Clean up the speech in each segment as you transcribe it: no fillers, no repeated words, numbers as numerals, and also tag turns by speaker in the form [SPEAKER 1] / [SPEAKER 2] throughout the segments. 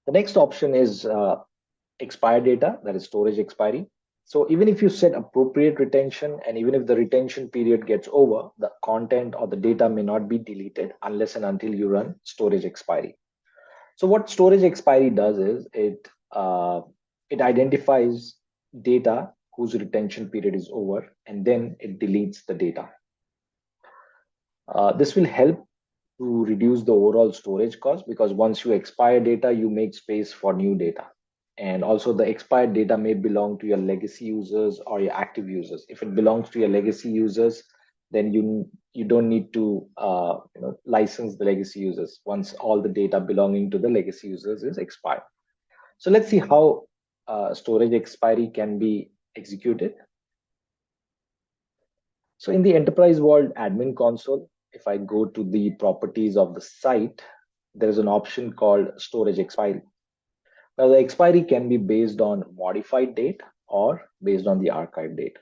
[SPEAKER 1] The next option is expired data, that is storage expiry. So even if you set appropriate retention and even if the retention period gets over, the content or the data may not be deleted unless and until you run storage expiry. So what storage expiry does is it identifies data whose retention period is over, and then it deletes the data. This will help to reduce the overall storage cost, because once you expire data, you make space for new data. And also the expired data may belong to your legacy users or your active users. If it belongs to your legacy users, then you don't need to license the legacy users once all the data belonging to the legacy users is expired. So let's see how storage expiry can be executed. So in the enterprise world admin console, if I go to the properties of the site, there is an option called storage expiry. Now the expiry can be based on modified date or based on the archive date.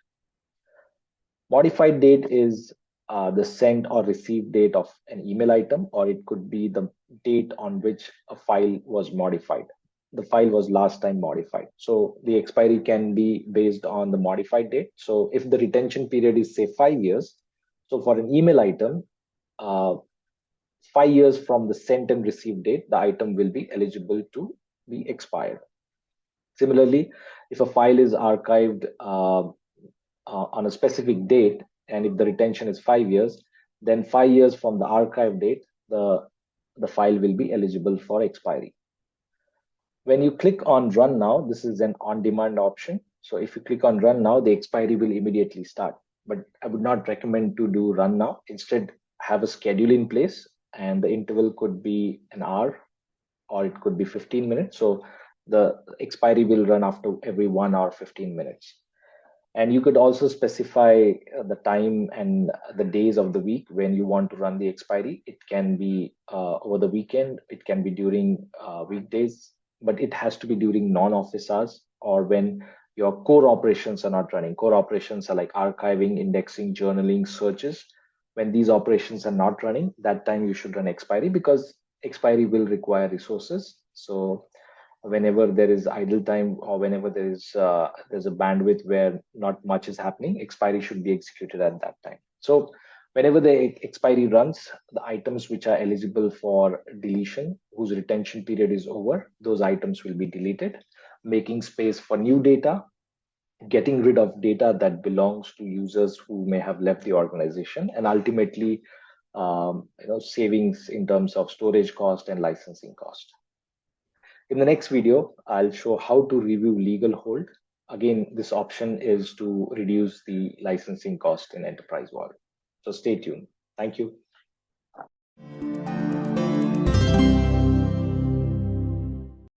[SPEAKER 1] Modified date is the sent or received date of an email item, or it could be the date on which a file was modified. The file was last time modified. So the expiry can be based on the modified date. So if the retention period is say 5 years, so for an email item, 5 years from the sent and received date, the item will be eligible to be expired. Similarly, if a file is archived on a specific date, and if the retention is 5 years, then 5 years from the archive date, the file will be eligible for expiry. When you click on run now, this is an on-demand option. So if you click on run now, the expiry will immediately start. But I would not recommend to do run now. Instead, have a schedule in place, and the interval could be an hour or it could be 15 minutes. So the expiry will run after every 1 hour, 15 minutes. And you could also specify the time and the days of the week when you want to run the expiry. It can be over the weekend, it can be during weekdays, but it has to be during non-office hours or when your core operations are not running. Core operations are like archiving, indexing, journaling, searches. When these operations are not running, that time you should run expiry, because expiry will require resources. So whenever there is idle time or whenever there's a bandwidth where not much is happening, expiry should be executed at that time. So whenever the expiry runs, the items which are eligible for deletion, whose retention period is over, those items will be deleted, making space for new data, getting rid of data that belongs to users who may have left the organization, and ultimately savings in terms of storage cost and licensing cost. In the next video, I'll show how to review legal hold. Again, this option is to reduce the licensing cost in enterprise world. So stay tuned. Thank you.